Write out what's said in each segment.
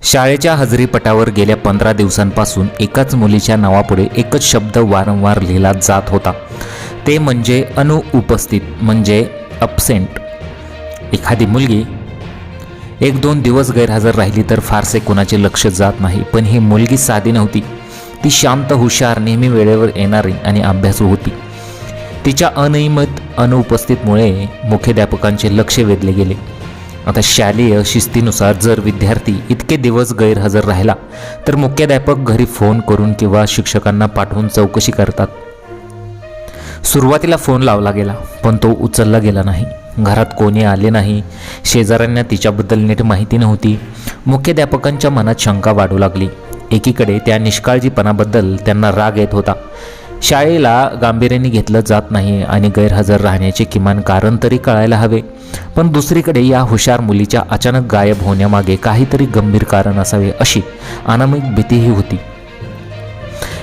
शाळेच्या हजेरीपटावर गेल्या 15 दिवसांपासून एकाच मुलीच्या नावापुढे एकच शब्द वारंवार लिहिला जात होता, ते म्हणजे अनुपस्थित, म्हणजे अब्सेंट. एखादी मुलगी 1-2 दिवस गैरहजर राहिली तर फारसे कोणाचे लक्ष जात नाही, पण ही मुलगी साधी नव्हती. ती शांत, हुशार, नेहमी वेळेवर येणारी आणि अभ्यासू होती. तिच्या अनियमित अनुपस्थितीमुळे मुख्याध्यापकांचे लक्ष वेधले गेले. आता शालेय शिस्तीनुसार जर विद्यार्थी इतके दिवस गैरहजर राहिला तर मुख्याध्यापक घरी फोन करून किंवा शिक्षकांना पाठवून चौकशी करतात. सुरुवातीला फोन लावला गेला, पण तो उचलला गेला नाही. घरात कोणी आले नाही. शेजाऱ्यांना तिच्याबद्दल नीट माहिती नव्हती. मुख्याध्यापकांच्या मनात शंका वाढू लागली. एकीकडे त्या निष्काळजीपणाबद्दल त्यांना राग येत होता. शाळेला गांभीर्याने घेतलं जात नाही आणि गैरहजर राहण्याचे किमान कारण तरी कळायला हवे. पण दुसरीकडे या हुशार मुलीच्या अचानक गायब होण्यामागे काहीतरी गंभीर कारण असावे अशी अनामिक भीतीही होती.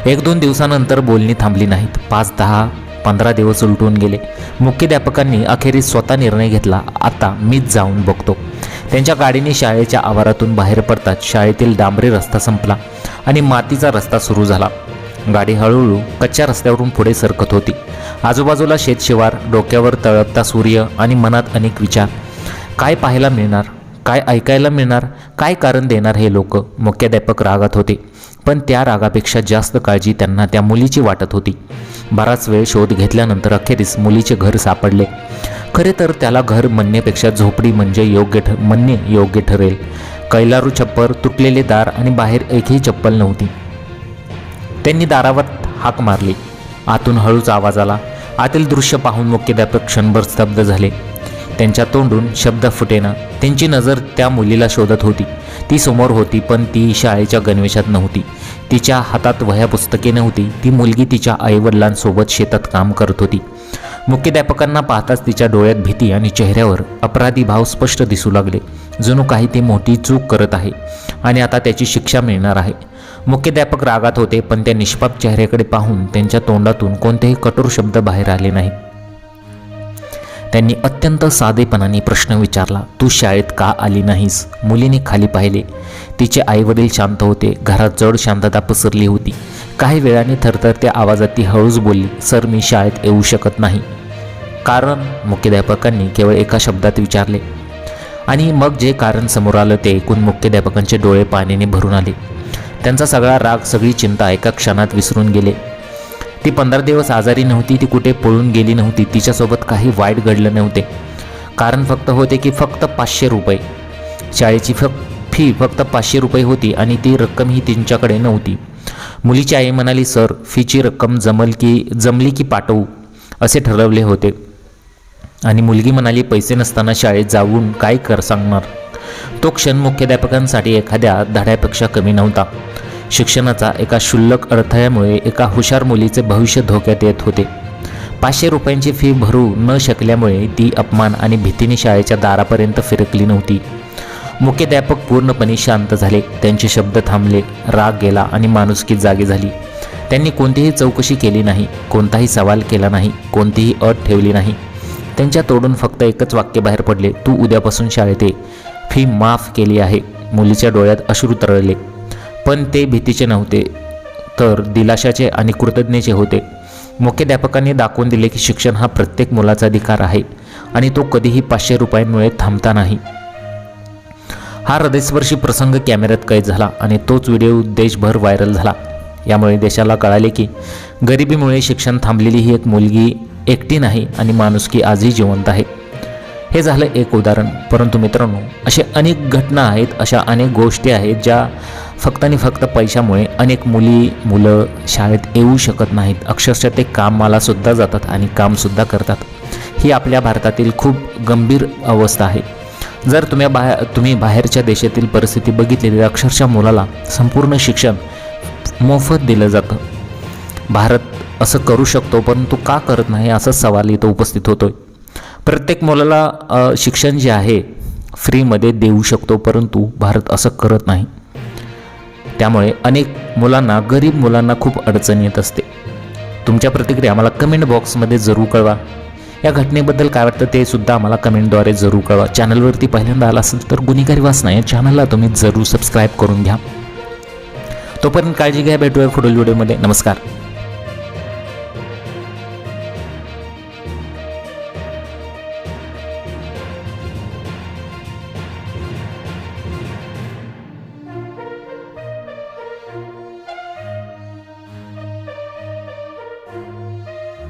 1-2 दिवसानंतर बोलणी थांबली नाहीत. 5, 10, 15 दिवस उलटून गेले. मुख्याध्यापकांनी अखेरीस स्वतः निर्णय घेतला, आता मीच जाऊन बघतो. त्यांच्या गाडीने शाळेच्या आवारातून बाहेर पडताच शाळेतील डांबरी रस्ता संपला आणि मातीचा रस्ता सुरू झाला. गाडी हळूहळू कच्च्या रस्त्यावरून पुढे सरकत होती. आजूबाजूला शेतशिवार, डोक्यावर तळपता सूर्य आणि मनात अनेक विचार. काय पाहायला मिळणार, काय ऐकायला मिळणार, काय कारण देणार हे लोक. मुख्याध्यापक रागात होते, पण त्या रागापेक्षा जास्त काळजी त्यांना त्या मुलीची वाटत होती. बराच वेळ शोध घेतल्यानंतर अखेरीस मुलीचे घर सापडले. खरे तर त्याला घर म्हणण्यापेक्षा झोपडी म्हणजे म्हणणे योग्य ठरेल. कैलारू छप्पर, तुटलेले दार आणि बाहेर एकही चप्पल नव्हती. त्यांनी दारावर हाक मारली. आतून हळूच आवाज आला. आतील दृश्य पाहून मुख्याध्यापक क्षणभर स्तब्ध झाले. त्यांच्या तोंडून शब्द फुटेना. त्यांची नजर त्या मुलीला शोधत होती. ती समोर होती, पण ती शाळेच्या गणवेशात नव्हती. तिच्या हातात वह्या पुस्तके नव्हती. ती मुलगी तिच्या आईवडिलांसोबत शेतात काम करत होती. मुख्याध्यापकांना पाहताच तिच्या डोळ्यात भीती आणि चेहऱ्यावर अपराधी भाव स्पष्ट दिसू लागले. जणू काही ती मोठी चूक करत आहे आणि आता त्याची शिक्षा मिळणार आहे. मुख्याध्यापक रागात होते, पण त्या निष्पाप चेहऱ्याकडे पाहून त्यांच्या तोंडातून कोणतेही कठोर शब्द बाहेर आले नाहीत. त्यांनी अत्यंत साधेपणाने प्रश्न विचारला, तू शाळेत का आली नाहीस? मुलीने खाली पाहिले. तिचे आईवडील शांत होते. घरात जड शांतता पसरली होती. काही वेळाने थरथरत्या आवाजात ती हळूच बोलली, सर, मी शाळेत येऊ शकत नाही. कारण? मुख्याध्यापकांनी केवळ एका शब्दात विचारले. आणि मग जे कारण समोर आलं ते ऐकून मुख्याध्यापकांचे डोळे पाण्याने भरून आले. त्यांचा सगळा राग, सगळी चिंता एका क्षणात विसरून गेले. ती 15 दिवस आजारी नव्हती. ती कुठे पळून गेली नव्हती. तिच्यासोबत काही वाईट घडलं नव्हते. कारण फक्त होते की फक्त 500 रुपये. शाळेची फी फक्त 500 रुपये होती आणि ती रक्कमही त्यांच्याकडे नव्हती. मुलीची आई म्हणाली, सर, फीची रक्कम जमली की पाठवू असे ठरवले होते. आणि मुलगी म्हणाली, पैसे नसताना शाळेत जाऊन काय सांगणार? तो क्षण मुख्याध्यापकांसाठी एखाद्या धड्यापेक्षा कमी नव्हता. शिक्षणाचा एका क्षुल्लक अडथळ्यामुळे एका हुशार मुलीचे भविष्य धोक्यात येत होते. 500 रुपयांची फी भरू न शकल्यामुळे ती अपमान आणि भीतीने शाळेच्या दारापर्यंत फिरकली नव्हती. मुख्याध्यापक पूर्णपणे शांत झाले. त्यांचे शब्द थांबले. राग गेला आणि माणुसकी जागी झाली. त्यांनी कोणतीही चौकशी केली नाही, कोणताही सवाल केला नाही, कोणतीही अट ठेवली नाही. त्यांच्या तोडून फक्त एकच वाक्य बाहेर पडले, तू उद्यापासून शाळेत ये. फी माफ केली आहे. मुलीच्या डोळ्यात अश्रू तरळले, पण ते भीतीचे नव्हते, तर दिलाशाचे आणि कृतज्ञतेचे होते. मुख्याध्यापकांनी दाखवून दिले की शिक्षण हा प्रत्येक मुलाचा अधिकार आहे आणि तो कधीही 500 रुपयांमुळे थांबता नाही. हा हृदयस्पर्शी प्रसंग कॅमेऱ्यात कैद झाला आणि तोच व्हिडिओ देशभर व्हायरल झाला. यामुळे देशाला कळाले की गरिबीमुळे शिक्षण थांबलेली ही एक मुलगी एकटी नाही आणि माणुसकी आजही जिवंत आहे. हे झालं एक उदाहरण. परंतु मित्रांनो, असे अनेक घटना आहेत, अशा अनेक गोष्टी आहेत ज्या फक्त आणि फक्त पैशामुळे अनेक मुलं शाळेत येऊ शकत नाहीत. अक्षरशः ते कामालासुद्धा जातात आणि कामसुद्धा करतात. ही आपल्या भारतातील खूप गंभीर अवस्था आहे. जर तुम्ही बाहेरच्या देशातील परिस्थिती बघितली तर अक्षरशः मुलाला संपूर्ण शिक्षण मोफत दिलं जातं. भारत असं करू शकतो, परंतु का करत नाही असा सवाल इथं उपस्थित होतोय. प्रत्येक मुलाला शिक्षण जे आहे फ्रीमध्ये देऊ शकतो, परंतु भारत असं करत नाही. त्यामुळे अनेक मुलांना, गरीब मुलांना खूप अडचण येत असते. तुमच्या प्रतिक्रिया मला कमेंट बॉक्समध्ये जरूर कळवा. या घटनेबद्दल काय वाटतं ते सुद्धा आम्हाला कमेंटद्वारे जरूर कळवा. चॅनलवरती पहिल्यांदा आला असेल तर गुन्हेगारी वाचना या चॅनलला तुम्ही जरूर सबस्क्राईब करून घ्या. तोपर्यंत काळजी घ्या. भेटूया पुढील व्हिडिओमध्ये. नमस्कार.